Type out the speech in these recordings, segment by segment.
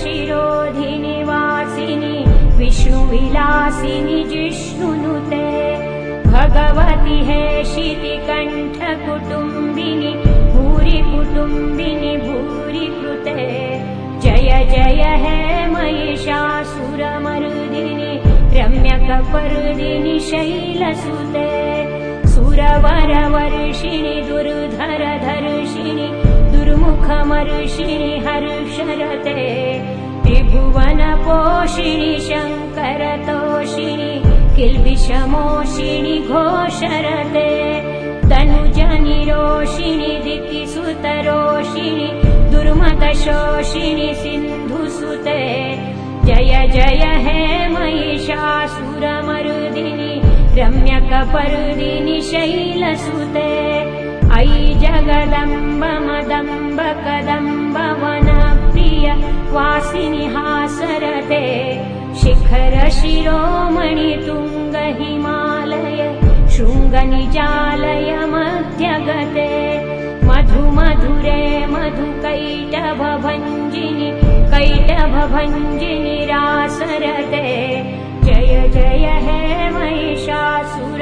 शिरोधिनि वासिनि विष्णुविलासिनि जिष्णुनुते भगवति हे शितिकण्ठकुटुम्बिनि भूरि कुटुम्बिनि भूरि कृते जय जय हे महिषासुरमर्दिनि रम्यकपर्दिनि शैलसुते सुरवरवर्षिणि दुर्धरधर्षिणि दुर्मुखमर्षिणि हर्षरते त्रिभुवनपोषिणि शङ्करतोषिणि किल्बिषमोषिणि घोषरते तनुजनिरोषिणि दितिसुतरोषिणि दुर्मतशोषिणि सिन्धुसुते जय जय हे महिषासुरमर्दिनि रम्यकपर्दिनि शैलसुते अयि जगदम्ब मदम्ब कदम्ब वनप्रिय वासिनि हासरते शिखर शिरोमणि तुंग हिमालय शृङ्गनिजालय मध्यगते मधु मधुरे मधुकैटभभञ्जिनि कैटभभञ्जिनि रासरते जय जय हे महिषासुरमर्दिनि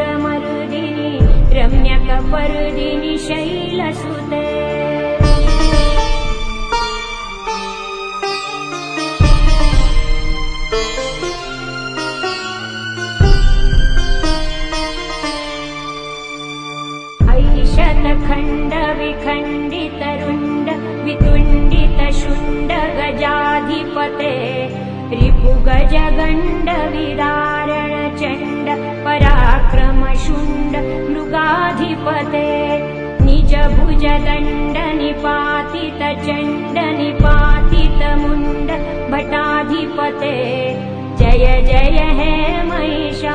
रम्यकपर्दिनि शैलसुते खण्ड विखण्डितरुण्ड वितुण्डित शुण्ड गजाधिपते रिपुगजगण्ड विदारण चण्ड पराक्रम शुण्ड मृगाधिपते निज भुजदण्ड निपातित चण्ड निपातित मुण्ड भटाधिपते जय जय हे महिषासुरमर्दिनि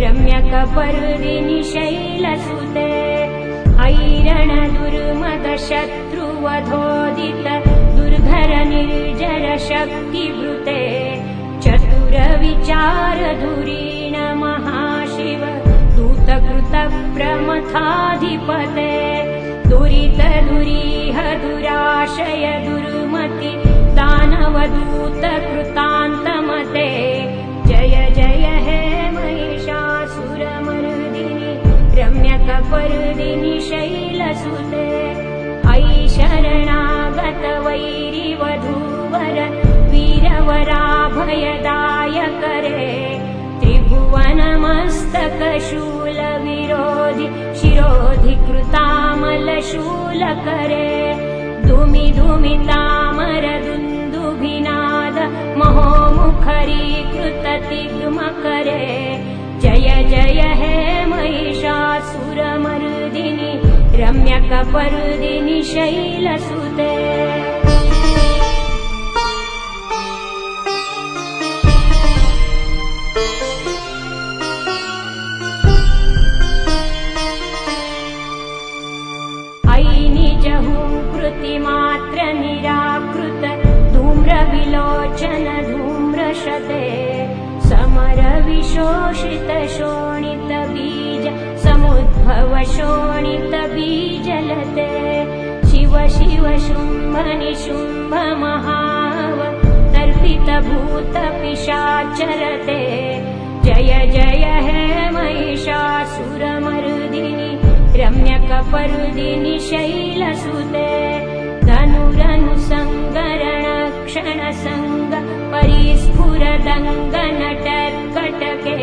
रम्यकपर्दिनि शैलसुते ऐरण दुर्मद शत्रुवधोदित दुर्धर निर्जर शक्तिवृते चतुर विचार धुरीण महाशिव दूतकृत प्रमथाधिपते दुरित दुरीह दुराशय दुर्मति दानवदूत कृतान्तमते जय जय हे महिषासुरमर्दिनि रम्यकपर्दिनि शैलसुते अयि शरणागत वैरिवधूवर वीरवराभयदायकरे त्रिभुवनमस्तकशूलविरोधि शिरोधिकृतामलशूलकरे धूमि धूमि तामर दुन्दुभिनाद महोमुखरीकृत तिग्मकरे जय जय हे महिषासुरमर्दिनि रम्यकपर्दिनि शैलसुते अयि निजहुंकृतिमात्र निराकृत धूम्रविलोचन धूम्रशते समर विशोषित शोणित बीज समुद्भव शोणित बीजलते शिव शिव शुम्भ निशुम्भ महाव तर्पित भूत पिशाचरते जय जय हे महिषासुरमर्दिनि रम्यकपर्दिनि शैलसुते धनुरनु संगरण क्षण संग परिस्फुरदंग नटर्कटके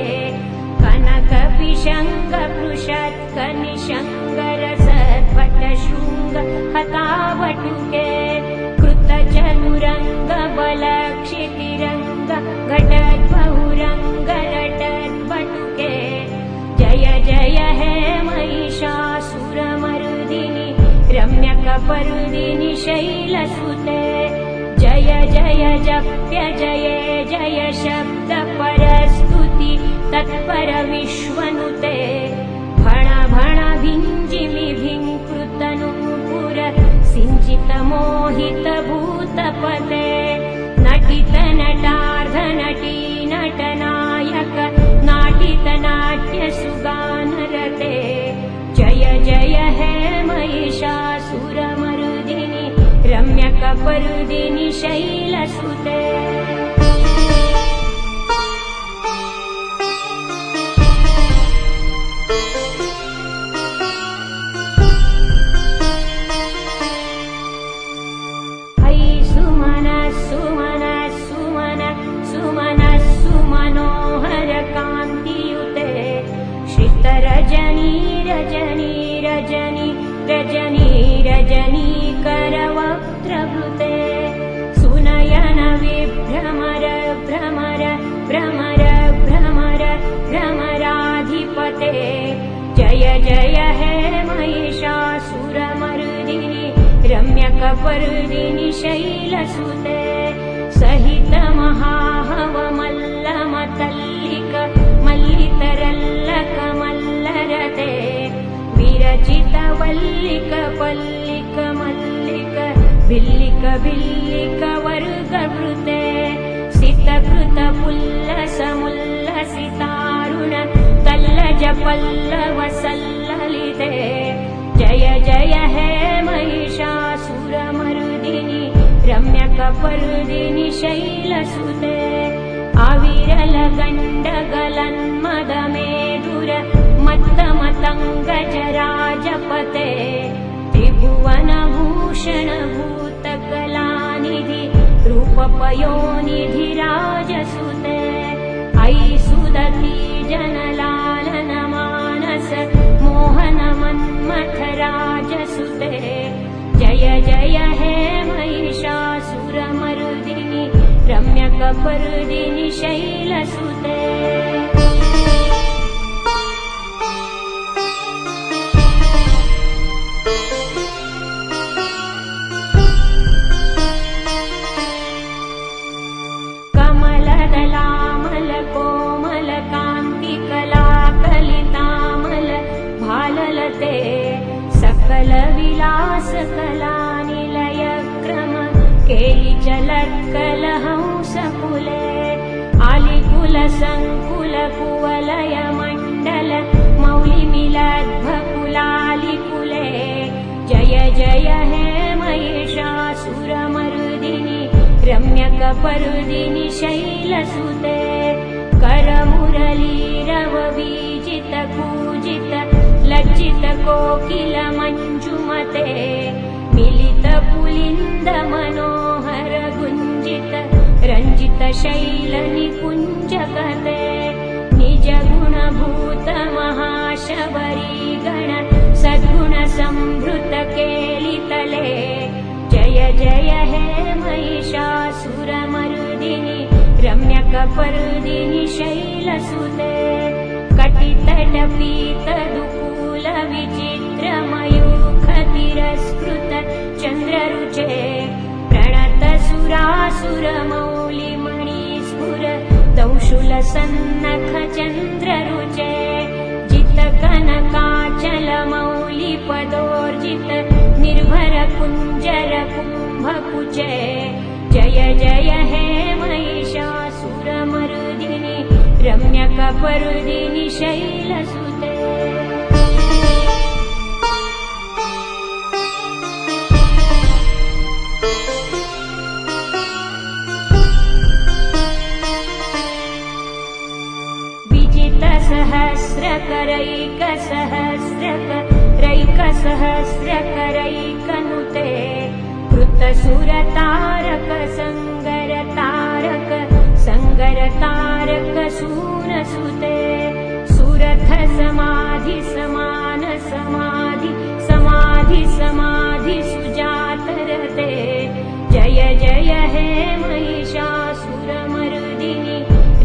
कनक पिशंग पृषत्क निशंगर सद्भट शृंग हतावटुके कृत चतुरंग बल क्षितिरंग घटद्बहुरंग रटद्बटुके जय जय हे महिषासुरमर्दिनि रम्यकपर्दिनि शैलसुते जय जय जप्य जय जय शब्द परस्तुति तत्पर विश्वनुते भण भण भिञ्जिमि भिङ्कृतनूपुर सिञ्चित मोहित भूतपते नटित नटार्ध नटी नटनायक नाटित नाट्य सुगानरते जय जय हे महिषासुरमर्दिनि रम्यक रम्यकपर्दिनि शैलसुते सुमनोहर कान्तियुते श्रितरजनी रजनी रजनी रजनी रजनी करवक्त्रभृते सुनयन विभ्रमर भ्रमर भ्रमर भ्रमर भ्रमराधिपते जय जय हे महिषासुरमर्दिनि रम्यकपर्दिनि शैलसुते सहित महाहवमल्लमतल्लिक मल्लितरल्लक मल्लरते विरचित वल्लिक पल्लिक मल्लिक भिल्लिक भिल्लिक वर्गवृते सितकृत पुल्लसमुल्लसितारुण तल्लज पल्लव सल्ललिते जय जय हे महिषासुरमर्दिनि रम्यकपर्दिनि शैलसुते अविरल गण्डगलन्मदमेधुर मत्तमतङ्गजराजपते त्रिभुवनभूषण भूतकलानिधि रूपपयोनिधि राजसुते अयि सुदती जनलालन मानस मोहन मन्मथ राजसुते जय जय हे महिषासुरमर्दिनि रम्यकपर्दिनि शैलसुते कमलदलामल कोमल कान्तिकलाकलितामल भाललते सकल विलास कलानिलय क्रम केलिचलत्कलहंसकुले आलिकुल संकुल कुवलय मण्डल मौलिमिलद्भकुलालिकुले जय जय हे महिषासुरमर्दिनि रम्यकपर्दिनि शैलसुते करमुरलीरववीजित कूजित लज्जित कोकिल मञ्जुमते मिलित पुलिन्द मनोहर गुञ्जित रञ्जित शैल निकुञ्जकते निज गुणभूत महाशबरी गण सद्गुण संभृत केलितले जय जय हे महिषासुरमर्दिनि रम्यकपर्दिनि शैलसुते कटितटपीत दुकूल विचित्र मयूख तिरस्कृत चन्द्ररुचे प्रणत सुरासुर मौलि मणिस्फुर दंशुल सन्नख चन्द्ररुचे जित कनकाचल मौलि पदोर्जित निर्भर कुञ्जर कुम्भकुचे जय जय हे महिषासुरमर्दिनि रम्यकपर्दिनि शैलसुते विजित सहस्रकरैकसहस्रकरैकसहस्रकरैकनुते कृतसुरतारक संगरतारक संगरतारक सूरसुते सुरथ समाधि समान समाधि समाधि समाधि सुजातरते जय जय हे महिषासुरमर्दिनि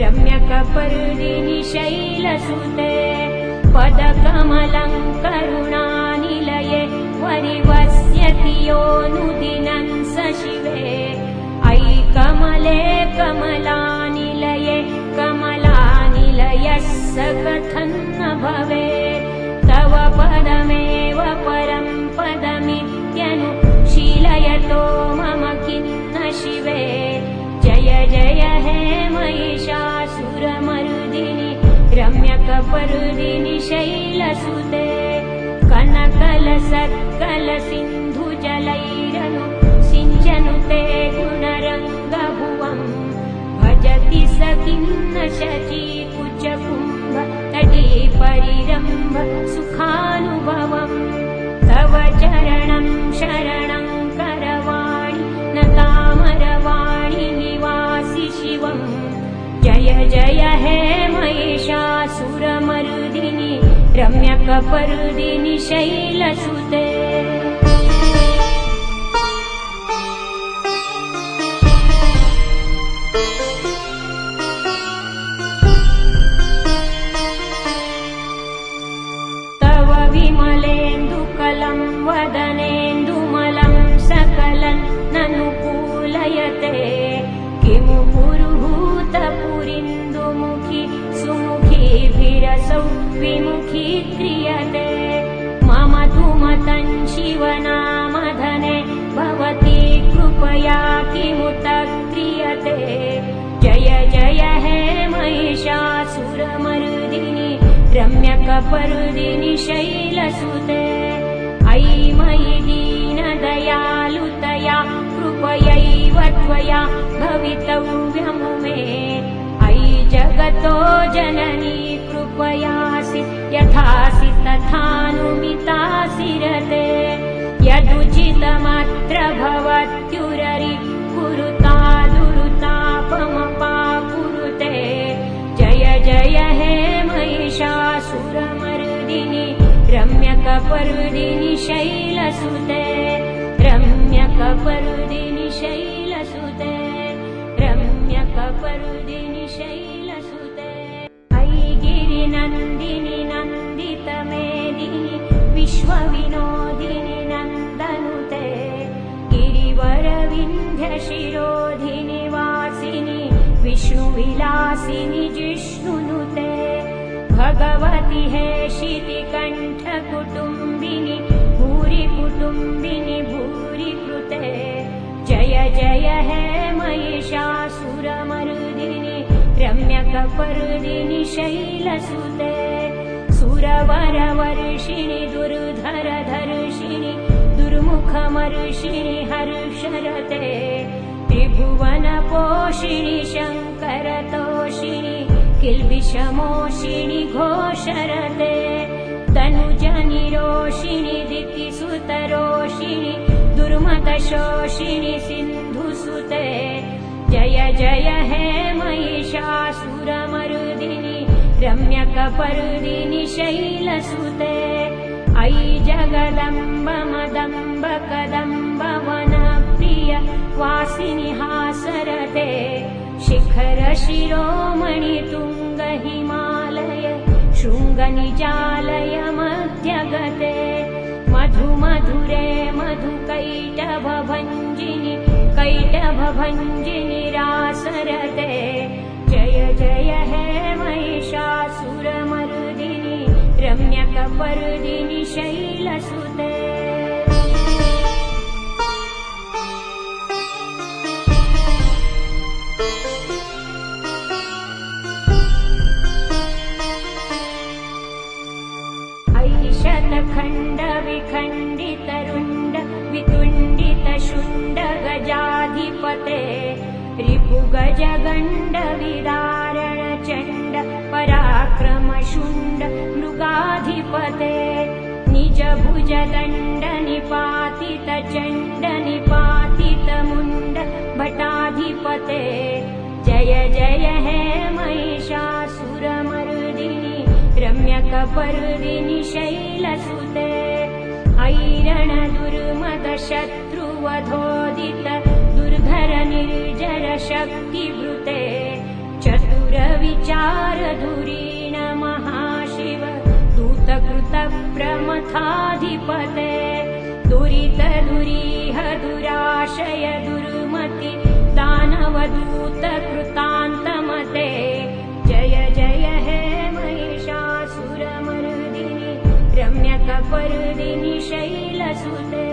रम्यकपर्दिनि शैलसुते पदकमलङ्करुणानिलये वरिवस्यति योऽनुदिनं स शिवे अयि कमले कमलानिलये कमलानिलयः स कथन्न भवेत् तव पदमेव परं पदमित्यनुशीलयतो मम किन्न शिवे जय जय हे महिषासुरमर्दिनि रम्यकपर्दिनि शैलसुते कनकल सत्कल सिन्धुजलैरनु सिञ्चनु परिरम्भ सुखानुभवम् तव चरणं शरणं करवाणि न तामरवाणि निवासि शिवम् जय जय हे महिषासुरमर्दिनि रम्यकपर्दिनि शैलसुते तव विमलेन्दुकलं वदनेन्दुमलं सकलं ननुकूलयते किमु पुरुहूतपुरिन्दुमुखी सुमुखी विरसौ विमुखी क्रियते मम तु मतं शिवनामधने भवती कृपया किमुत क्रियते जय जय हे महिषासुरमर्दिनि रम्यकपर्दिनि शैलसुते अयि मयि दीनदयालुतया कृपयैव त्वया भवितव्यमु मे अयि जगतो जननी कृपयासि यथासि तथानुमितासि रते यदुचितमत्र भवत्युररि कुरुता दुरुतापमपाकुरुते जय जय हे महिषासुरमर्दिनि रम्यकपर्दिनि शैलसुते रम्यकपर्दिनि शैलसुते रम्यकपर्दिनि शैलसुते अयि गिरिनन्दिनि नन्दितमेदिनि विश्वविनोदिनि नन्दनुते गिरिवरविन्ध्यशिरोधिनि वासिनि विष्णुविलासिनि जिष्णुनुते भगवति हे शितिकण्ठकुटुम्बिनि भूरि कुटुम्बिनि भूरि कृते जय जय हे महिषासुरमर्दिनि रम्यकपर्दिनि शैलसुते सुरवरवर्षिणि दुर्धरधर्षिणि दुर्मुखमर्षिणि हर्षरते त्रिभुवनपोषिणि शङ्करतोषिणि किल्बिषमोषिणि घोषरते तनुजनिरोषिणि दितिसुतरोषिणि दुर्मतशोषिणि सिन्धुसुते जय जय हे महिषासुरमर्दिनि रम्यकपर्दिनि शैलसुते अयि जगदम्ब मदम्ब कदम्ब वनप्रिय वासिनि हासरते शिखर शिरोमणि तुंग हिमालय शृङ्गनिजालय मध्यगते मधु मधुरे मधुकैटभभञ्जिनि कैटभभञ्जिनि रासरते जय जय हे महिषासुरमर्दिनि रम्यकपर्दिनि शैलसुते शतखण्ड विखण्डितरुण्ड वितुण्डित शुण्ड गजाधिपते रिपुगजगण्ड विदारण चण्ड पराक्रम शुण्ड मृगाधिपते निज भुज दण्ड निपातित चण्ड निपातित मुण्ड भटाधिपते जय जय हे महिषासुरमर्दिनि रम्यकपर्दिनि शैलसुते ऐरण दुर्मद शत्रुवधोदित दुर्धर निर्जर शक्तिवृते चतुर विचार धुरीण महाशिव दूतकृत प्रमथाधिपते दुरित दुरीह दुराशय दुर्मति दानवदूत कृतान्तमते जय जय हे महिषासुरमर्दिनि रम्यकपर्दिनि शैलसुते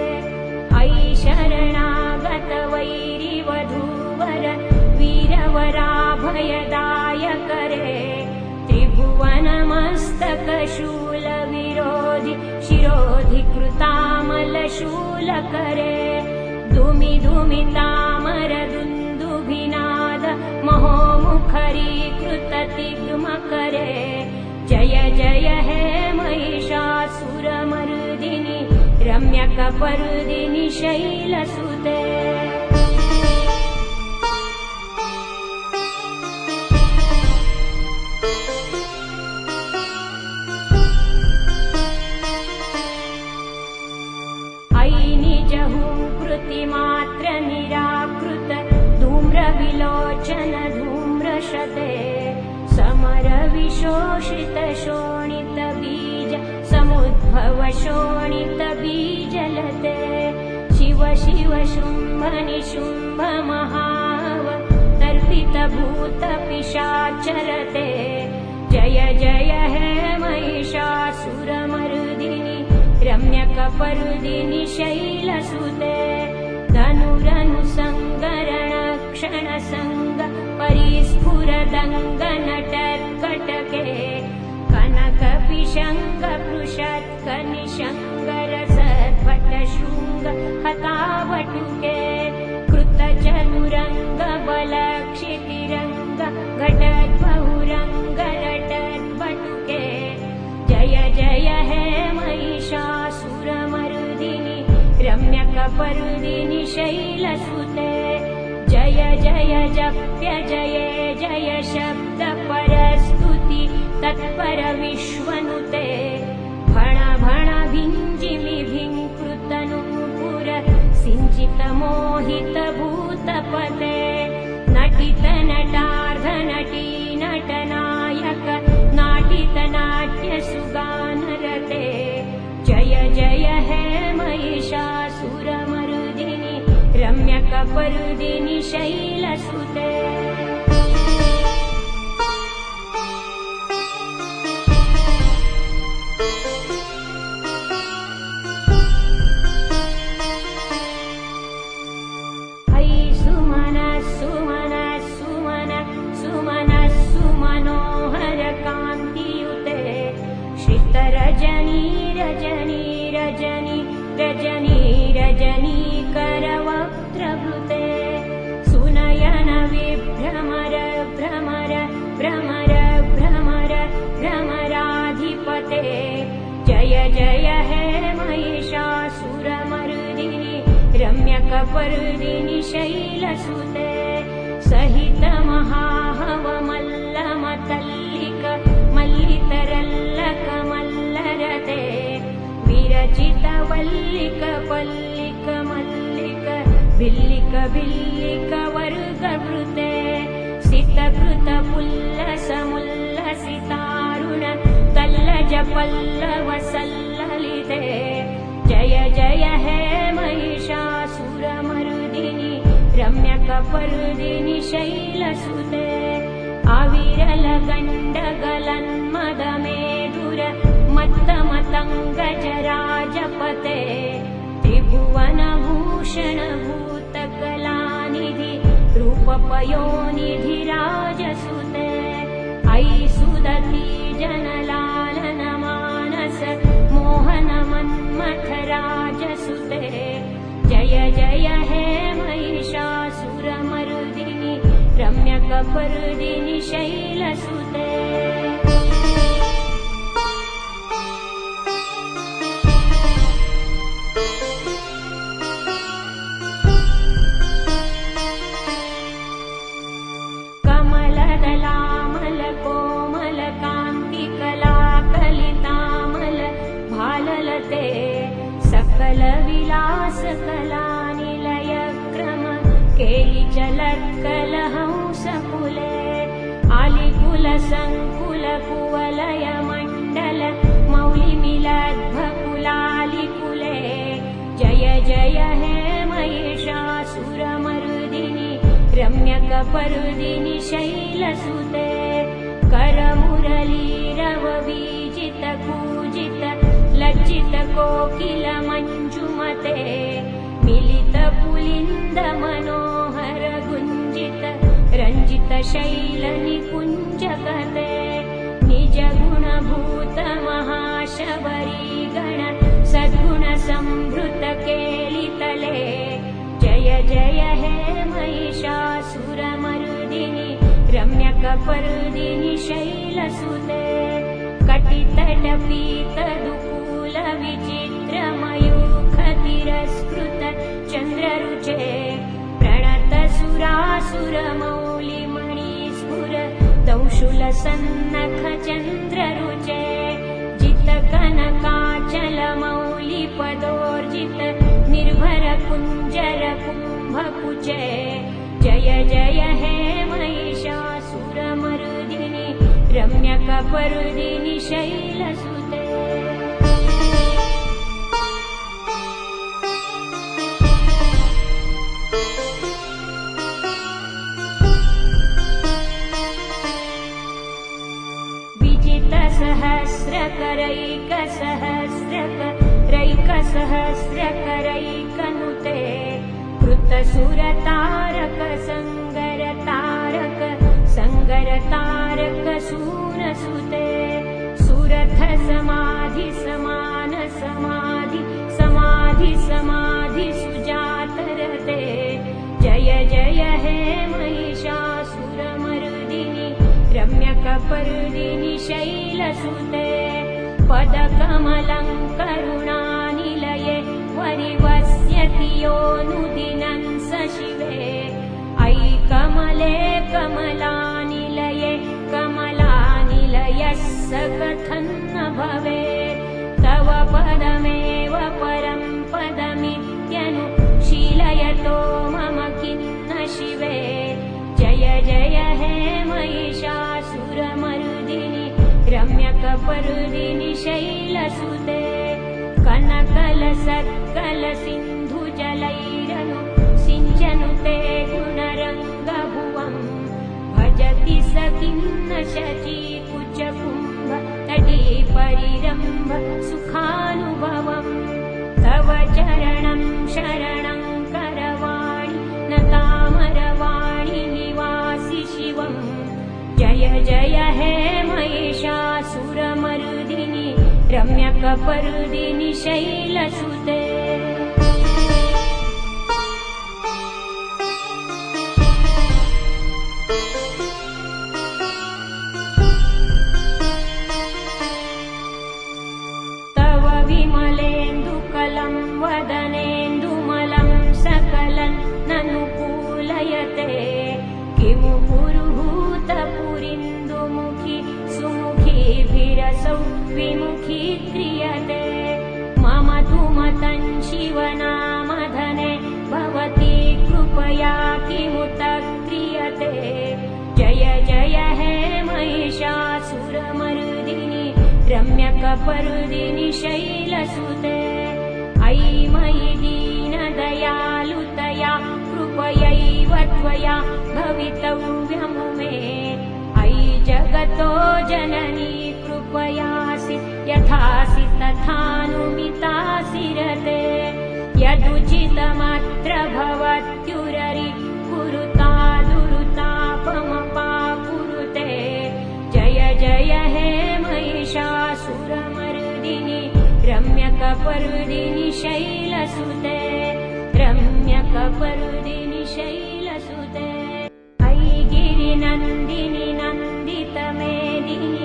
अयि शरणागत वैरिवधूवर वीरवराभयदायकरे त्रिभुवनमस्तकशूलविरोधि शिरोधि कृतामलशूलकरे धूमि धूमि तामर दुन्दुभिनाद महोमुखरीकृत तिग्मकरे जय जय जय हे महिषासुरमर्दिनि रम्यकपर्दिनि शैलसुते कृतिमात्र निराकृत धूम्रविलोचन धूम्रशते समर विशोषित शोणित बीज समुद्भव शोणित बीजलते शिव शिव शुम्भ निशुम्भ महाव तर्पित भूत पिशाचरते जय जय हे महिषासुरमर्दिनि रम्यकपर्दिनि शैलसुते धनुरनुसंगरण क्षणसंग परिस्फुरदंग नटर्कटके कनकपिशंग पृषत्कनिशंगर सद्भटशृंग हतावटुके कृतचतुरंग बलक्षितिरंग घटद्बहुरंग रटद्बटुके जय जय हे महिषासुरमर्दिनि रम्यकपर्दिनि शैलसुते जय जय जप्य जय जय शब्द परस्तुति तत्पर विश्वनुते भण भण भिञ्जिमि भिङ्कृतनूपुर सिञ्चित मोहित भूतपते नटित नटार्ध नटी नटनायक नाटित नाट्य सुगानरते जय जय हे महिषासुरमर्दिनि रम्यकपर्दिनि शैलसुते रजनी रजनी रजनी रजनी रजनी करवक्त्रवृते सुनयन विभ्रमर भ्रमर भ्रमर भ्रमर भ्रमराधिपते जय जय हे महिषासुरमर्दिनि रम्यकपर्दिनि शैलसुते सहित महाहव मल्लमतल्लिक मल्लितरल्लक मल्लरते विरचित वल्लिक पल्लिक मल्लिक भिल्लिक भिल्लिक वर्गवृते सितकृत पुल्लस मुल्लसितारुण तल्लज पल्लव सल्ललिते जय जय हे महिषासुरमर्दिनि रम्यकपर्दिनि शैलसुते अविरल गण्डगलन्मदमेदुर मत्तमतङ्गजराजपते त्रिभुवनभूषण भूतकलानिधि रूपपयोनिधि राजसुते अयि सुदती जनलालन मानस मोहन मन्मथ राजसुते जय जय हे महिषासुरमर्दिनि रम्यकपर्दिनि शैलसुते कमलदलामल कोमल कान्ति कलाकलितामल भाललते सकल विलास कलानिलय क्रम केलि चलत्कल हंसकुले आलिकुल संकुल कुवलय मण्डल मौलिमिलद्भकुलालिकुले जय जय हे महिषासुरमर्दिनि रम्यकपर्दिनि शैलसुते करमुरलीरव वीजित कूजित लज्जित कोकिल मञ्जुमते मिलित पुलिन्द मनोहर गुञ्जित रञ्जित शैल निकुञ्जकते निज गुणभूत महाशबरी गण सद्गुण संभृत केलितले जय जय हे महिषासुरमर्दिनि रम्यकपर्दिनि शैलसुते प्रकटपीतदुकूलविचित्रमयूखतिरस्कृत चन्द्ररुचे प्रणतसुरासुरमौलिमणिस्फुर दंशुलसन्नखचन्द्ररुचे जितकनकाचलमौलिपदोर्जित निर्भरकुञ्जरकुम्भकुचे जय जय हे महिषासुरमर्दिनि रम्यकपर्दिनि शैलसुते। विजितसहस्रकरैकसहस्रकरैकसहस्रकरैकनुते कृतसुरतारक संगरतारक संगरतारक सूनसुते सुरथ समाधि समान समाधि समाधि समाधि सुजातरते जय जय हे महिषासुरमर्दिनि रम्यकपर्दिनि शैलसुते पदकमलङ्करुणानिलये वरिवस्यति योऽनुदिनं स शिवे अयि कमले कमलानिलये कमलानिलयः स कथन्न भवेत् तव पदमेव परं पदमित्यनुशीलयतो मम किन्न शिवे जय जय हे महिषासुरमर्दिनि रम्यकपर्दिनि शैलसुते कनकलसत्कलसिन्धुजलैरनु सिञ्चनुते गुणरङ्गभुवम् भजति स किन्न शचीकुचकुम्भ तटीपरिरम्भ सुखानुभवम् तव चरणं शरणं करवाणि न तामरवाणि निवासि शिवम् जय जय हे महिषासुरमर्दिनि रम्यकपर्दिनि शैलसुते। तव विमलेन्दुकलं वदनेन्दुमलं सकलं ननुकूलयते किमु पुरुहूतपुरिन्दुमुखि सुमुखीभिरसौ विमुखी क्रियते मम तु मतं शिवनामधने भवती कृपया किमुत क्रियते जय जय हे महिषासुरमर्दिनि रम्यकपर्दिनि शैलसुते अयि मयि दीनदयालुतया कृपयैव त्वया भवितव्यमु मे अयि जगतो जननी कृपयासि यथासि तथानुमितासि रते यदुचितमत्र भवत्युररि कुरुतादुरुतापमपाकुरुते जय जय हे महिषासुरमर्दिनि रम्यकपर्दिनि शैलसुते रम्यकपर्दिनि शैलसुते अयि गिरिनन्दिनि नन्दितमेदिनि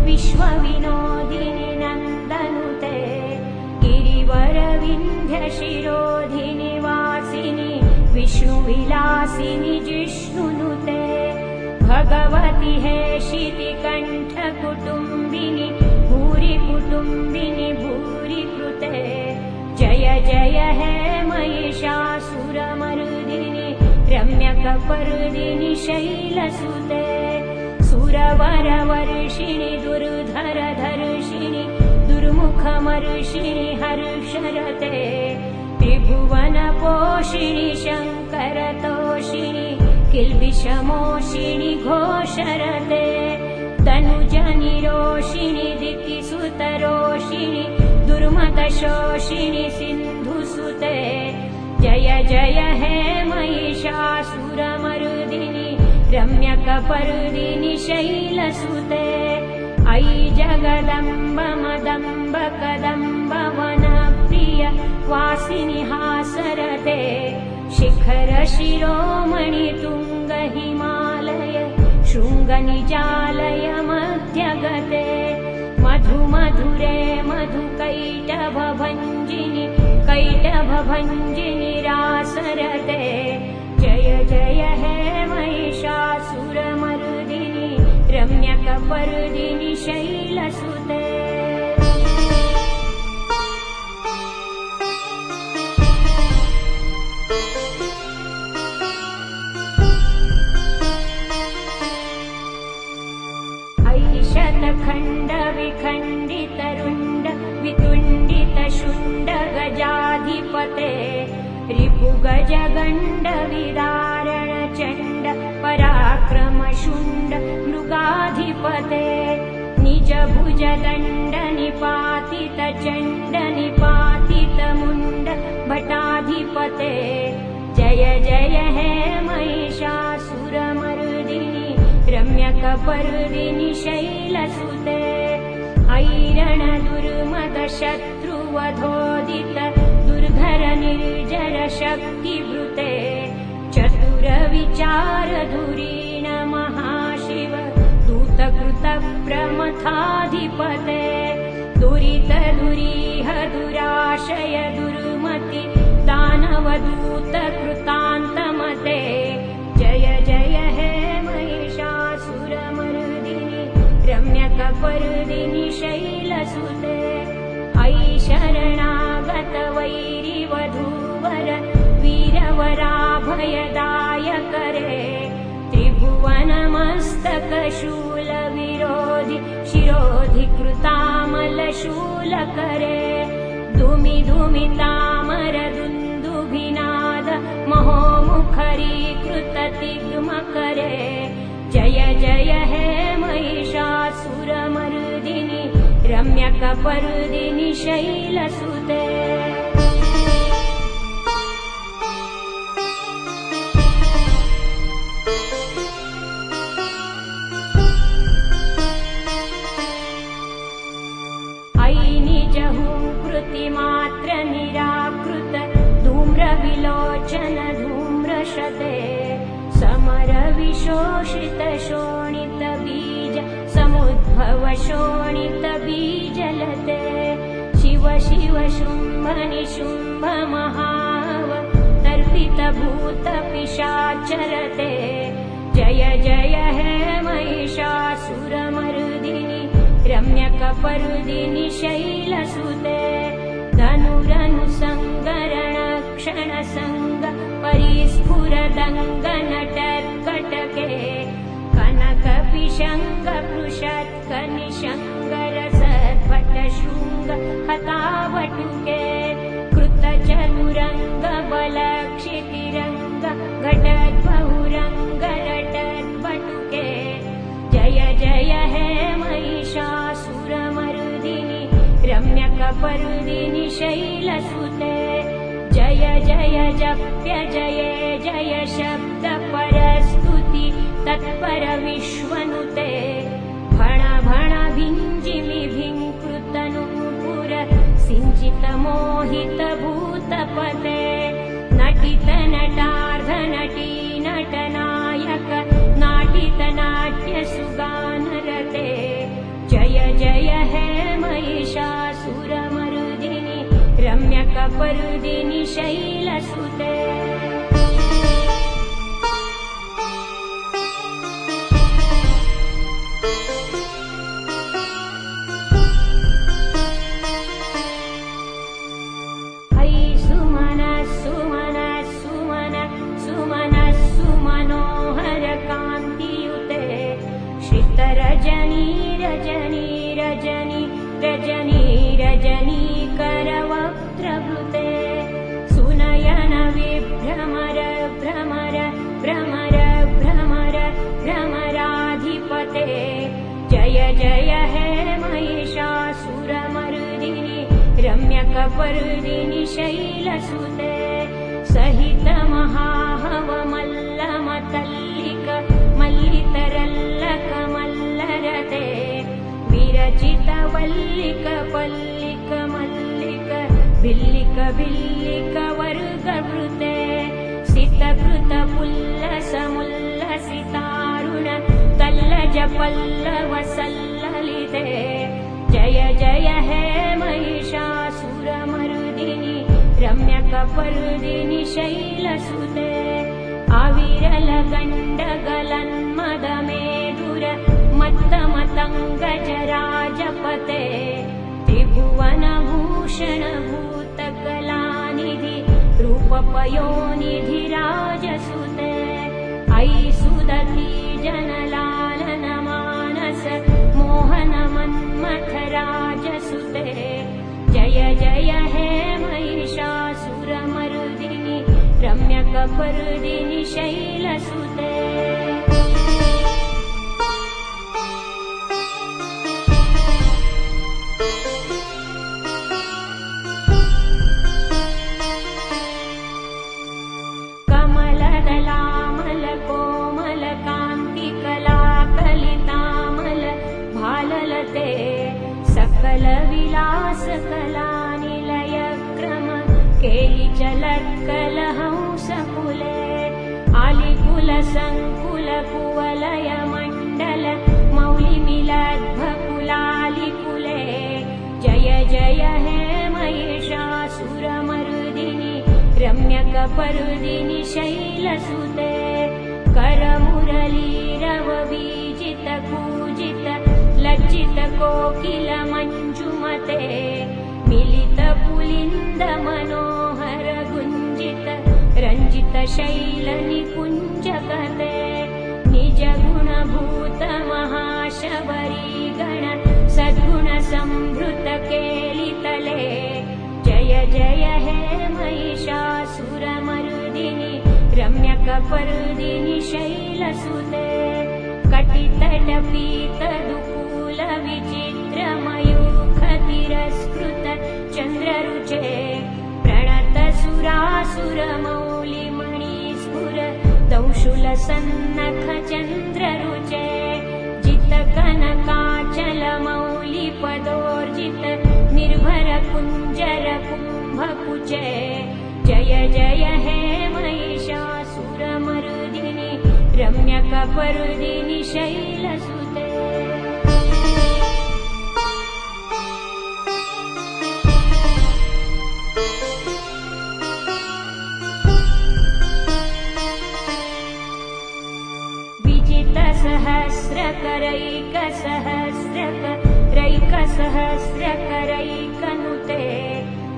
विश्वविनोदिनि नन्दनुते गिरिवरविन्ध्यशिरोधिनि वासिनि विष्णुविलासिनि जिष्णुनुते भगवति हे शितिकण्ठकुटुम्बिनि भूरि कुटुम्बिनि भूरि कृते जय जय हे महिषासुरमर्दिनि रम्यकपर्दिनि शैलसुते सुरवरवर्षिणि दुर्धरधर्षिणि दुर्मुखमर्षिणि हर्षरते त्रिभुवनपोषिणि शङ्करतोषिणि किल्बिषमोषिणि घोषरते तनुजनिरोषिणि दितिसुतरोषिणि दुर्मतशोषिणि सिन्धुसुते जय जय हे महिषासुरमर्दिनि रम्यकपर्दिनि शैलसुते अयि जगदम्ब मदम्ब कदम्ब वनप्रिय वासिनि हासरते शिखर शिरोमणि तुङ्ग हिमालय शृङ्गनिजालय मध्यगते मधु मधुमधुरे मधुकैटभभञ्जिनि कैटभभञ्जिनि रासरते जय जय हे महिषासुरमर्दिनि रम्यकपर्दिनि शैलसुते ऐशतखण्ड विखण्डितरुण्ड वितुण्डितशुण्ड गजाधिपते रिपुगजगण्ड विदारणचण्ड पराक्रमशुण्ड मृगाधिपते निजभुजदण्ड निपातितचण्ड निपातितमुण्ड भटाधिपते जय जय हे महिषासुरमर्दिनि रम्यकपर्दिनि शैलसुते ऐरणदुर्मदशत्रुवधोदित दुर्धर निर्जर शक्तिवृते चतुरविचारधुरीण महाशिव दूतकृतप्रमथाधिपते दुरितदुरीह दुराशय दुर्मति दानवदूतकृतान्तमते जय जय हे महिषासुरमर्दिनि रम्यकपर्दिनि शैलसुते ऐशरणागत वैरिवधूवर वीरवराभयदायकरे त्रिभुवनमस्तकशूलविरोधि शिरोधिकृतामलशूलकरे धूमि धूमितामरदुन्दुभिनाद महोमुखरीकृततिग्मकरे जय जय हे महिषासुरमर्दिनि रम्यकपर्दिनि शैलसुते कृतिमात्र निराकृत धूम्रविलोचन धूम्रशते समर विशोषित शोणित बीज समुद्भव शोणित बीजलते शिव शिव शुम्भ निशुम्भ महाव तर्पित भूत पिशाचरते जय जय हे महिषासुरमर्दिनि रम्यकपर्दिनि शैलसुते धनुरनुसङ्गरणक्षणसङ्ग परिस्फुरदङ्गनटर्कटके कनकपिशङ्गपृषत्कनिशङ्गरसद्भटशृङ्ग हतावटुके कृतचतुरङ्गबलक्षितिरङ्ग घटद्बहुरङ्गरटद्बटुके जय जय हे महिषासुरमर्दिनि रम्यकपर्दिनि शैलसुते जय जय जप्य जय जय शब्द परस्तुति तत्पर विश्वनुते भण भण भिञ्जिमि भिङ्कृतनूपुर सिञ्चित मोहित भूतपते नटित नटार्ध नटी नटनायक नाटित नाट्य सुगानरते जय जय हे महिषासुरमर्दिनि रम्यकपर्दिनि शैलसुते रजनी रजनी रजनी रजनी रजनी करवक्त्रवृते सुनयन विभ्रमर भ्रमर भ्रमर भ्रमर भ्रमराधिपते जय जय हे महिषासुरमर्दिनि रम्यकपर्दिनि शैलसुते सहित महाहवमल्लमतल्लिक मल्लितरल्लक मल्लरते विरचित वल्लिक पल्लिक मल्लिक भिल्लिक भिल्लिक वर्गवृते सितकृत पुल्लसमुल्लसितारुण तल्लज पल्लव सल्ललिते जय जय हे महिषासुरमर्दिनि रम्यकपर्दिनि शैलसुते अविरलगण्डगलन्मदमेदुर मत्तमतङ्गजराजपते त्रिभुवनभूषणभूतकलानिधि रूपपयोनिधि राजसुते अयि सुदती जनलालनमानस मोहनमन्मथराजसुते जय जय हे महिषासुरमर्दिनि रम्यकपर्दिनि शैलसुते सकलविलासकलानिलयक्रम केलिचलत्कलहंसकुले आलिकुलसङ्कुलकुवलयमण्डल मौलिमिलद्भकुलालिकुले जय जय हे महिषासुरमर्दिनि रम्यकपर्दिनि शैलसुते करमुरलीरववीजित कूजित लज्जित कोकिल मञ्जुमते मिलित पुलिन्द मनोहर गुञ्जित रञ्जित शैल निकुञ्जकते निज गुणभूत महाशबरी गण सद्गुण संभृत केलितले जय जय हे महिषासुरमर्दिनि रम्यकपर्दिनि शैलसुते कटितटपीतदुकूल विचित्रमयूखतिरस्कृत चन्द्ररुचे प्रणत सुरासुरमौलिमणिस्फुर दंशुलसन्नख चन्द्ररुचे जितकनकाचलमौलिपदोर्जित निर्भर कुञ्जर कुम्भकुचे जय जय हे महिषासुरमर्दिनि रम्यकपर्दिनि शैलसुते विजितसहस्रकरैकसहस्रकरैकसहस्रकरैकनुते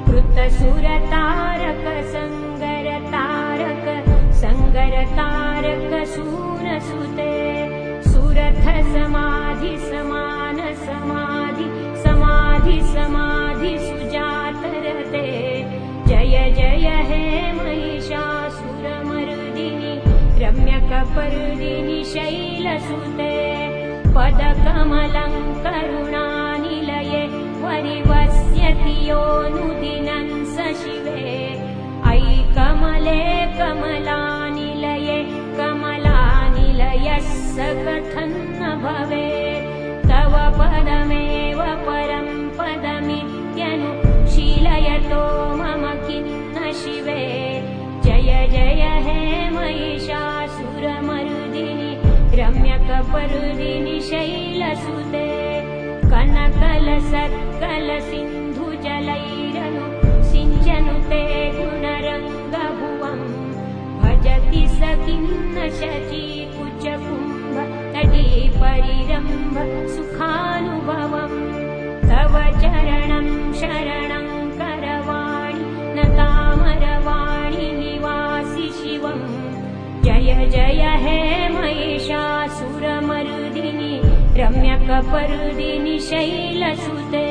कृतसुरतारक संगरतारक संगरतारक सूरसुते सुरथ समाधि समान समाधि समाधि समाधि सुजातरते जय जय हे महिषासुरमर्दिनि रम्यकपर्दिनि शैलसुते पदकमलङ्करुणानिलये परिवस्यति योऽनुदिनं स शिवे अयि कमले कमलानिलये कमलानिलयः स कथन्न भवेत् तव पदमेव परं पदमित्यनुशीलयतो मम किन्न शिवे जय जय हे महिषासुरमर्दिनि रम्यकपर्दिनि शैलसुते कनकलसत्कलसिन्धुजलैरनु सिञ्चनुते गुणरङ्गभुवम् भजति स किन्न शचीकुचकुम्भ तटी परिरम्भ सुखानुभवम् तव चरणं शरणं करवाणि न तामरवाणि निवासि शिवम् जय जय हे महिषासुरमर्दिनि रम्यकपर्दिनि शैलसुते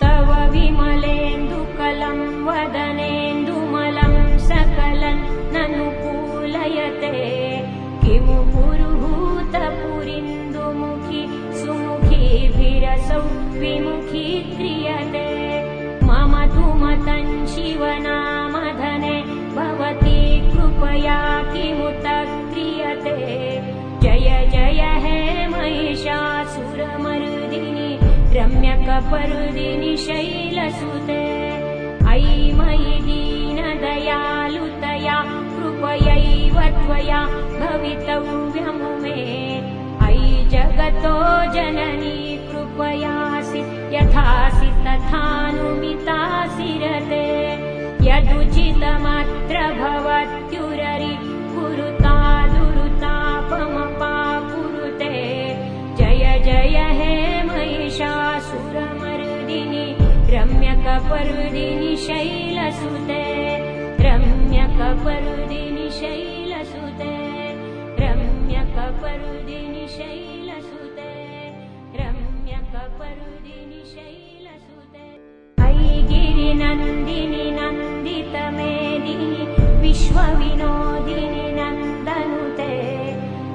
तव विमलेन्दुकलं वदनेन्दुमलं सकलं ननुकूलयते किमु पुरुहूतपुरिन्दुमुखि सुमुखीभिरसौ विमुखी क्रियते मम तु मतं शिवनामधने भवती कृपया किमुत क्रियते जय जय हे महिषासुरमर्दिनि रम्यकपर्दिनि शैलसुते अयि कृपयैव त्वया भवितव्यं मे अयि जगतो जननी कृपयासि यथासि तथानुमितासि रते यदुचितमत्र भवत्युररि कुरुता दुरुतापमपाकुरुते जय जय हे महिषासुरमर्दिनि रम्यकपर्दिनि शैलसुते रम्यकपर्दिनि शैलसुते रम्यकपर्दिनि शैलसुते रम्यकपर्दिनि शैलसुते अयि गिरिनन्दिनि नन्दितमेदिनि विश्वविनोदिनि नन्दनुते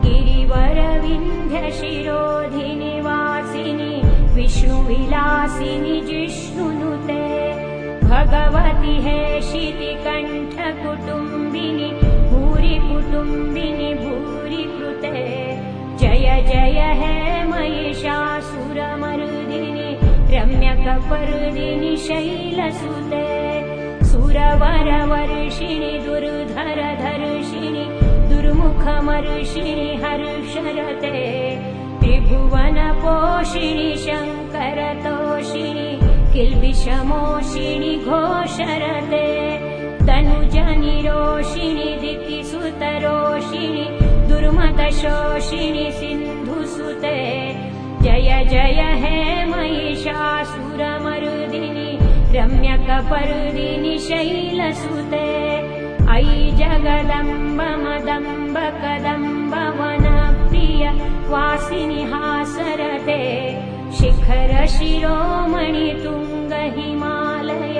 गिरिवरविन्ध्यशिरोधिनि वासिनि विष्णुविलासिनि जिष्णुनुते भगवति हे शितिकण्ठकुटुम्बिनि भूरि कुटुम्बिनि भूरि कृते जय जय हे महिषासुरमर्दिनि रम्यकपर्दिनि शैलसुते सुरवरवर्षिणि दुर्धरधर्षिणि दुर्मुखमर्षिणि हर्षरते त्रिभुवनपोषिणि शङ्करतोषिणि किल्बिषमोषिणि घोषरते तनुजनिरोषिणि दितिसुतरोषिणि दुर्मतशोषिणि सिन्धुसुते जय जय हे महिषासुरमर्दिनि रम्यकपर्दिनि शैलसुते अयि जगदम्ब मदम्ब कदम्ब वनप्रिय वासिनि हासरते शिखर शिरोमणि तुंग हिमालय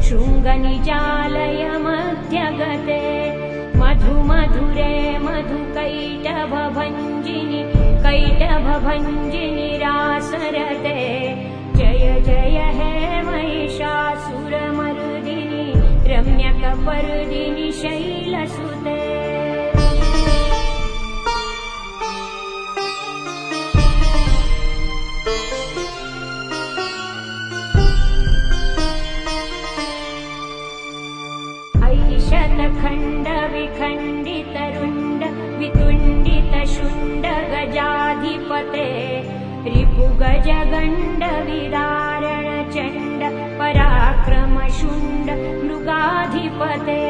शृङ्गनिजालय मध्यगते मधु मधुरे मधुकैटभभञ्जिनि कैटभभञ्जिनि रासरते जय जय हे महिषासुरमर्दिनि रम्यकपर्दिनि शैलसुते शतखण्ड विखण्डितरुण्ड वितुण्डितशुण्ड गजाधिपते रिपुगजगण्ड विदारणचण्ड पराक्रमशुण्ड मृगाधिपते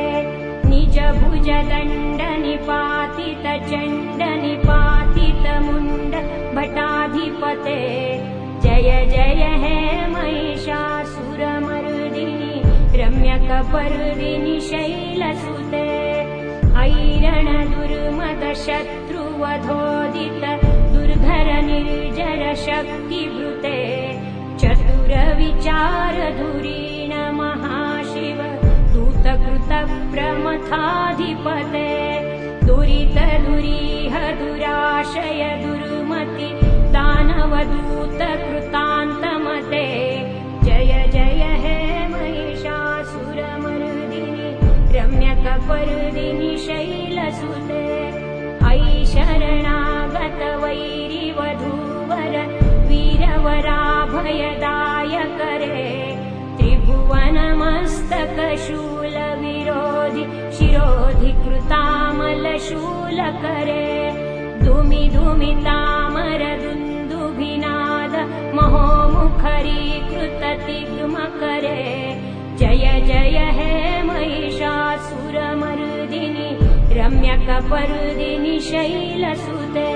निजभुजदण्ड निपातितचण्ड निपातितमुण्ड भटाधिपते जय जय हे महिषासुरमर्दिनि रम्यकपर्दिनि शैलसुते ऐरण दुर्मदशत्रुवधोदित दुर्धर निर्जर शक्तिवृते चतुरविचार धुरीण महाशिव दूतकृत प्रमथाधिपते दुरित दुरीह दुराशय दुर्मति दानवदूत कृतान्तमते जय जय हे महिषासुरमर्दिनि रम्यकपर्दिनि शैलसुते अयि शरणागत वैरिवधूवर वीरवराभयदायकरे त्रिभुवनमस्तकशूलविरोधि शिरोधि कृतामलशूलकरे दुमि दुमितामर दुन्दुभिनाद महोमुखरीकृततिग्मकरे जय जय हे महिषासुरमर्दिनि रम्यकपर्दिनि शैलसुते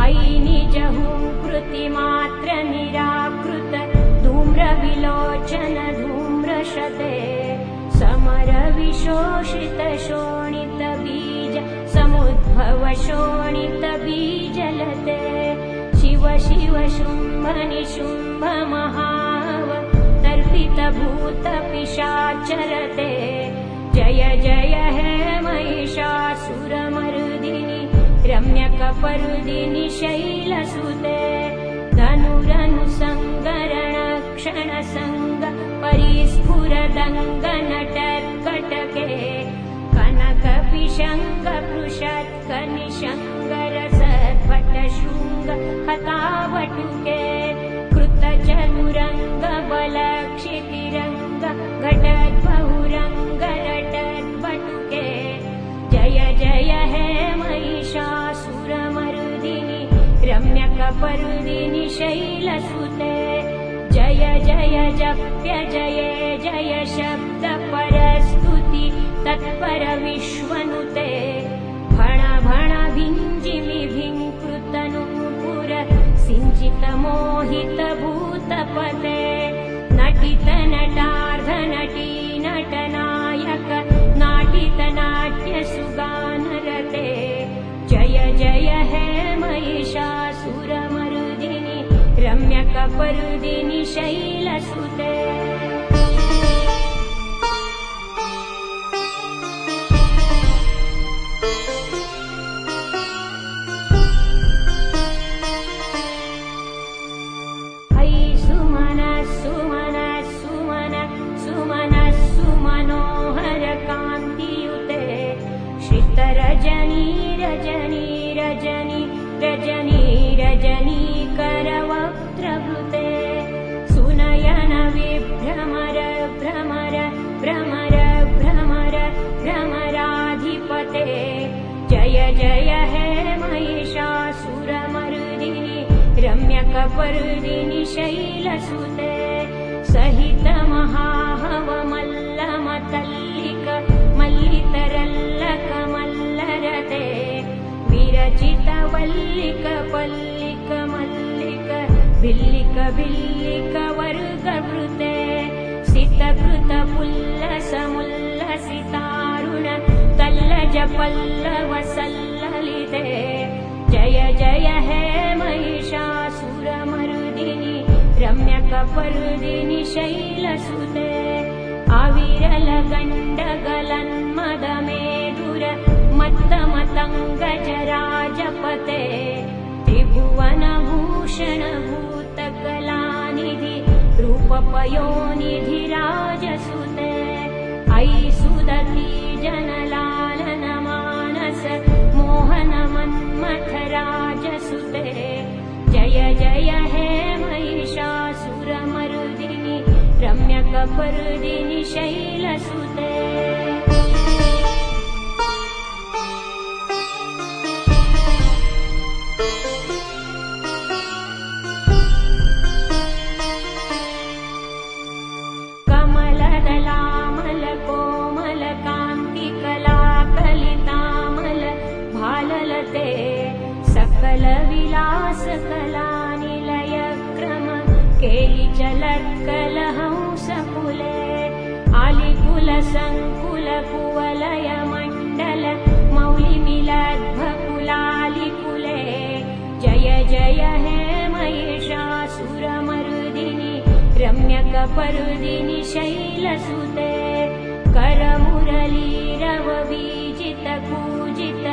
अयि निजहुंकृतिमात्र निराकृत धूम्रविलोचन धूम्रशते समरविशोषित शोणितबीज समुद्भव शोणितबीजलते शिव शिव शुम्भ निशुम्भ महाव तर्पितभूतपिशाचरते जय जय हे महिषासुरमर्दिनि रम्यकपर्दिनि शैलसुते धनुरनुसङ्गरणक्षणसङ्ग परिस्फुरदङ्गनटर्कटके कनकपिशङ्गपृषत्कनिशङ्गरस हतावटुके कृतचतुरङ्ग बलक्षितिरङ्ग घटद्बहुरङ्ग लटद्वटुके जय जय हे महिषासुरमर्दिनि रम्यकपर्दिनि शैलसुते जय जय जप्य जय जय शब्द परस्तुति तत्पर विश्वनुते भण भण भिञ्जिमि भिङ्कृतनूपुर सिञ्चित मोहित भूतपते नटित नटार्ध नटी नटनायक नाटित नाट्य सुगानरते जय जय हे महिषासुरमर्दिनि रम्यकपर्दिनि शैलसुते रजनी करवक्त्रवृते सुनयन विभ्रमर भ्रमर भ्रमर भ्रमर भ्रमराधिपते जय जय हे महिषासुरमर्दिनि रम्यकपर्दिनि शैलसुते सहित महाहवमल्लमतल्लिक मल्लितरल्लक मल्लरते विरचित वल्लिक पल्लिक मल्लिक भिल्लिक भिल्लिक वर्गवृते सितकृत पुल्लसमुल्लसितारुण तल्लज पल्लव सल्ललिते जय जय हे महिषासुरमर्दिनि रम्यकपर्दिनि शैलसुते अविरल गण्डगलन्मदमेधुर मत्तमतङ्गजराजपते त्रिभुवनभूषण भूतकलानिधि रूपपयोनिधि राजसुते अयि सुदती जनलालन मानस मोहन मन्मथ राजसुते जय जय हे महिषासुरमर्दिनि रम्यकपर्दिनि शैलसुते कमलदलामल कोमल कान्तिकलाकलितामल भाललते सकल विलास कलानिलय क्रम केलिचलत्कलहंसकुले आलिकुल संकुल कुवलय मण्डल मौलिमिलद्भकुलालिकुले जय जय हे महिषासुरमर्दिनि रम्यकपर्दिनि शैलसुते करमुरलीरव बीजित कूजित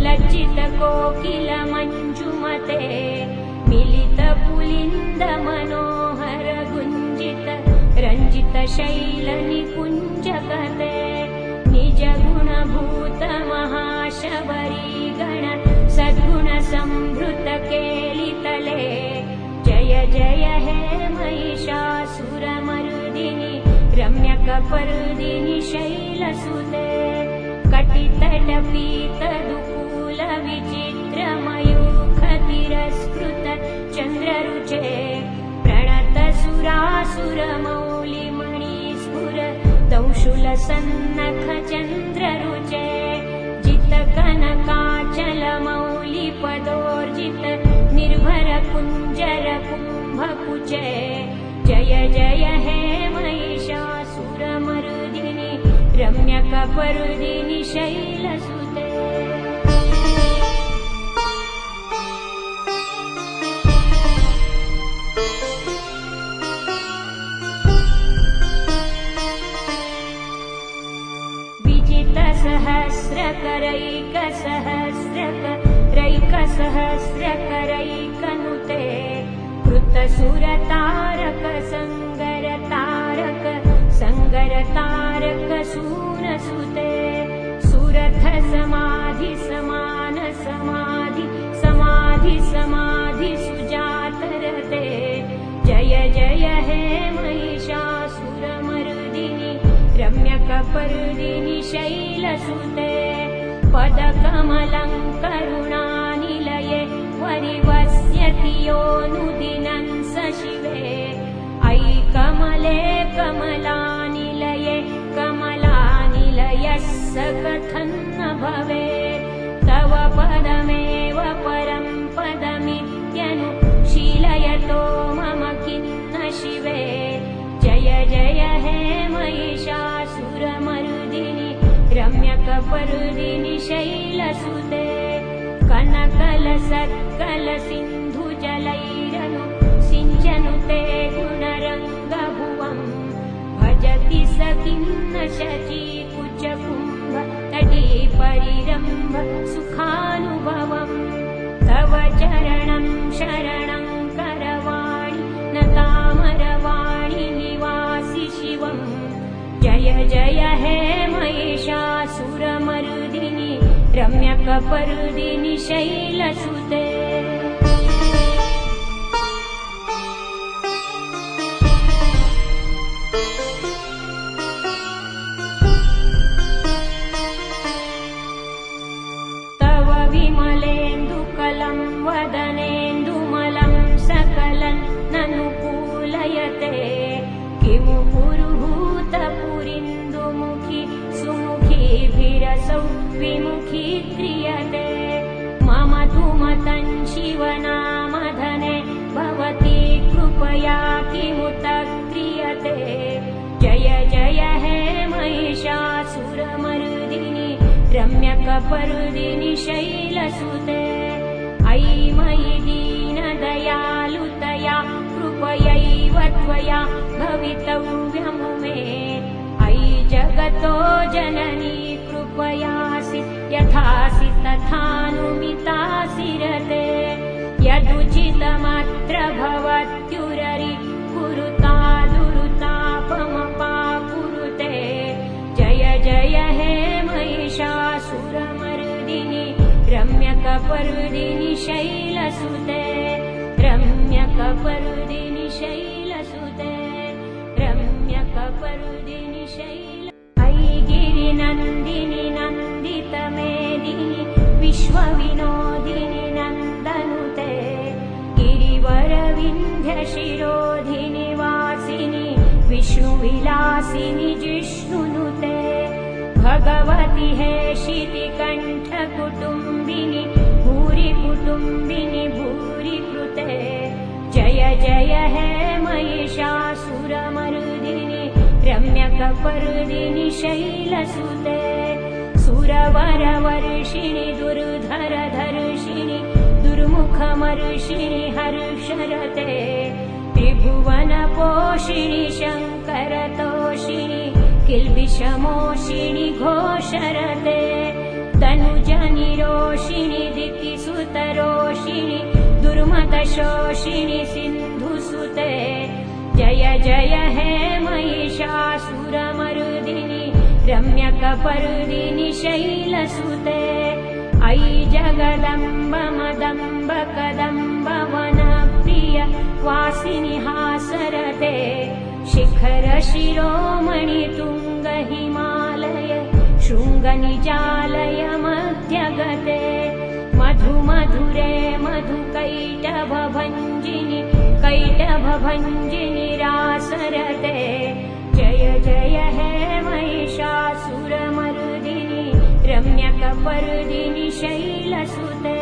लज्जित कोकिल मञ्जुमते मिलित पुलिन्द मनोहर गुञ्जित रञ्जित शैल निकुञ्जकते निज गुणभूत महाशबरी गण सद्गुण संभृत केलितले जय जय हे महिषासुरमर्दिनि रम्यकपर्दिनि शैलसुते कटितटपीत दुकूल विचित्र मयूख तिरस्कृत चन्द्ररुचे प्रणत सुरासुर मौलिमणिस्फुर दंशुल सन्नख चन्द्ररुचे जित कनकाचल मौलिपदोर्जित निर्भर कुञ्जर कुम्भकुचे जय जय हे महिषासुरमर्दिनि रम्यकपर्दिनि शैलसुते सहस्रकरैकसहस्रकरैकनुते कृतसुरतारक संगरतारक सूनसुते सुरथ समाधि समान समाधि समाधि समाधि रम्यकपर्दिनि शैलसुते पदकमलङ्करुणानिलये परिवस्यति योऽनुदिनं स शिवे अयि कमले कमलानिलये कमलानिलयः स कथं न भवेत् तव पदमेव परं पदमित्यनुशीलयतो मम किं न शिवे जय जय हे महिषासुरमर्दिनि रम्यकपर्दिनि शैलसुते कनकलसत्कलसिन्धुजलैरनु सिञ्चनुते गुणरङ्गभुवम् भजति स किं न शचीकुचकुम्भ तटीपरिरम्भ सुखानुभवम् तव चरणं शरणं करवाणि न तामरवाणि निवासि शिवम् जय जय हे महिषासुरमर्दिनि रम्यकपर्दिनि शैलसुते तव विमलेन्दुकलं वदनेन्दुमलं सकलं ननुकूलयते किमु पुरुहूतपुरिन्दुमुखी सुमुखीभिरसौ विमुखी क्रियते मम तु मतं शिवनामधने भवती कृपया किमुत क्रियते जय जय हे महिषासुरमर्दिनि रम्यकपर्दिनि शैलसुते अयि मयि दीनदयालुतया कृपयैव त्वया भवितव्यमु मे अयि जगतो जननी कृपयासि यथासि तथानुमितासि रते यदुचितमत्र भवत्युररि कुरुतादुरुतापमपाकुरुते जय जय हे महिषासुरमर्दिनि रम्यकपर्दिनि शैलसुते रम्यकपर्दिनि शैलसुते रम्यकपर्दिनि शैल अयि गिरिनन्दिनि नन्दितमेदिनि विश्वविनोदिनि नन्दनुते गिरिवरविन्ध्यशिरोधिनि वासिनि विष्णुविलासिनि जिष्णुनुते भगवति हे शितिकण्ठकुटुम्बिनि भूरि कुटुम्बिनि भूरि कृते जय जय हे महिषासुरमर्दिनि रम्यकपर्दिनि शैलसुते सुरवरवर्षिणि दुर्धरधर्षिणि दुर्मुखमर्षिणि हर्षरते त्रिभुवनपोषिणि शङ्करतोषिणि किल्बिषमोषिणि घोषरते तनुजनिरोषिणि दितिसुतरोषिणि दुर्मतशोषिणि सिन्धुसुते जय जय हे महिषासुरमर्दिनि रम्यकपर्दिनि शैलसुते अयि जगदम्ब मदम्ब कदम्ब वनप्रिय वासिनि हासरते शिखर शिरोमणि तुंग हिमालय शृङ्गनिजालय मध्यगते मधु मधुरे मधुकैटभभञ्जिनि कैटभभञ्जिनि रासरते जय जय हे महिषासुरमर्दिनि रम्यकपर्दिनि शैलसुते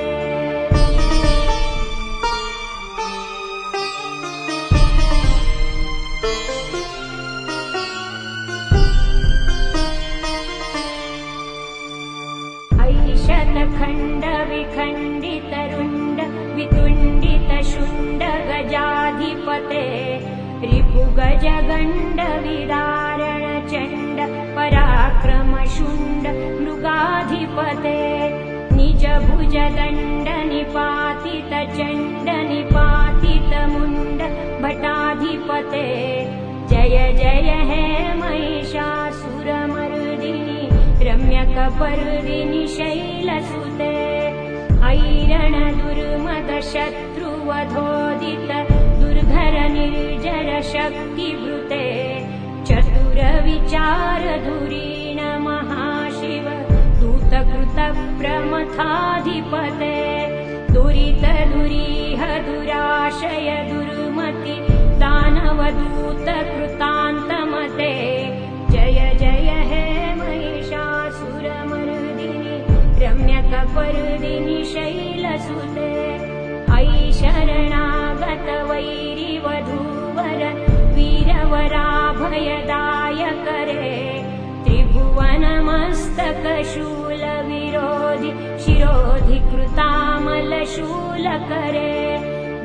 शतखण्ड विखण्डितरुण्ड वितुण्डित शुण्ड गजाधिपते रिपुगजगण्ड विदारण चण्ड पराक्रम शुण्ड मृगाधिपते निज भुजदण्ड निपातित चण्ड निपातित मुण्ड भटाधिपते जय जय हे महिषासुरमर्दिनि रम्यकपर्दिनि शैलसुते ऐरण दुर्मद शत्रुवधोदित दुर्धर निर्जर शक्तिभृते चतुर विचार धुरी दुरितानाथाधिपते दुरितदुरीह दुराशय दुर्मति दानवदूत कृतान्तमते जय जय हे महिषासुरमर्दिनि रम्यकपर्दिनि शैलसुते अयि शरणागत वैरिवधूवर वीरवराभयदायकरे त्रिभुवनमस्तकशूलविरोधि शिरोधिकृतामलशूलकरे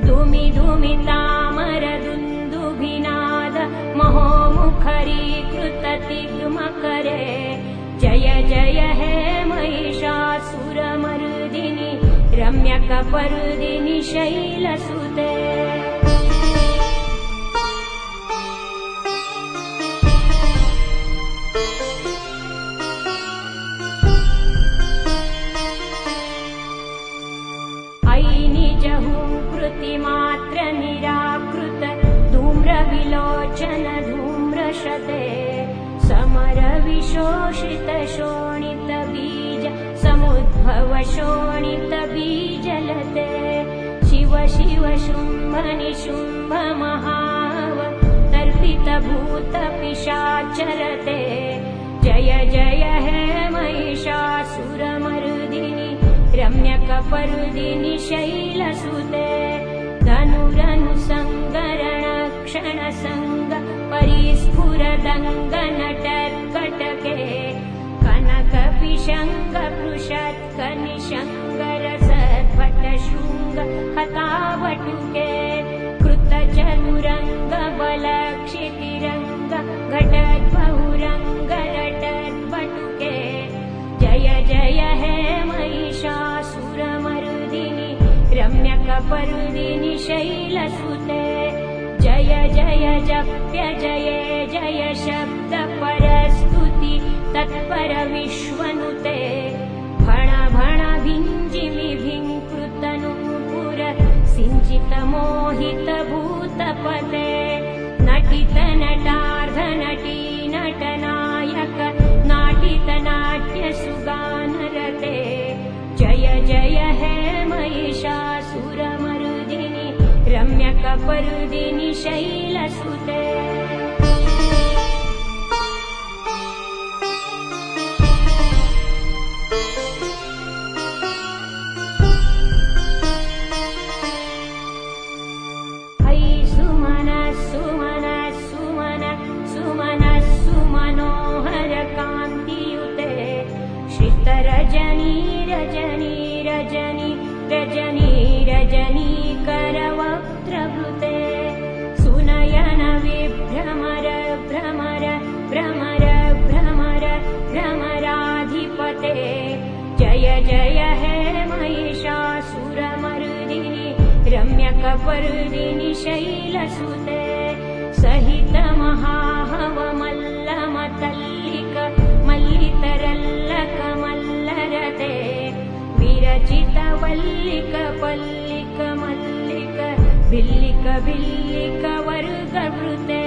धूमि धूमितामरदुन्दुभिनाद महोमुखरीकृततिग्मकरे जय जय हे महिषासुरमर्दिनि रम्यकपर्दिनि शैलसुते कृतिमात्र निराकृत धूम्रविलोचन धूम्रशते समरविशोषित शोणित बीज समुद्भव शोणित बीजलते शिव शिव शुम्भ निशुम्भ महाव तर्पित भूत पिशाचरते जय जय हे महिषासुरमर्दिनि रम्यकपर्दिनि शैलसुते धनुरनुसङ्गरणक्षणसङ्ग परिस्फुरदङ्गनटर्कटके कनकपिशङ्गपृषत्कनिशङ्गरसद्भटशृङ्ग हतावटुके कृतचतुरङ्ग बलक्षितिरङ्ग घटद्बहुरङ्गरटद्बटुके जय जय हे महिषासुरमर्दिनि रम्यकपर्दिनि शैलसुते जय जय जप्य जय जय शब्द परस्तुति तत्पर विश्वनुते भण भण भिञ्जिमि भिङ्कृतनूपुर सिञ्चित मोहित भूतपते नटित नटार्ध नटी नटनायक नाटित नाट्य सुगानरते जय जय हे महिषासुरमर्दिनि रम्यकपर्दिनि शैलसुते अयि सुमन सुमन सुमन सुमन सुमनोहर कान्तियुते श्रितरजनी रजनी रजनी रजनी रजनीकरवक्त्रभृते सुनयन विभ्रमर भ्रमर भ्रमर भ्रमर भ्रमराधिपते जय जय हे महिषासुरमर्दिनि रम्यकपर्दिनि शैलसुते सहित महाहवमल्लमतल्लिक मल्लितरल्लक मल्लरते विरचित वल्लिक पल्लिक मल्लिक भिल्लिक भिल्लिक वर्गवृते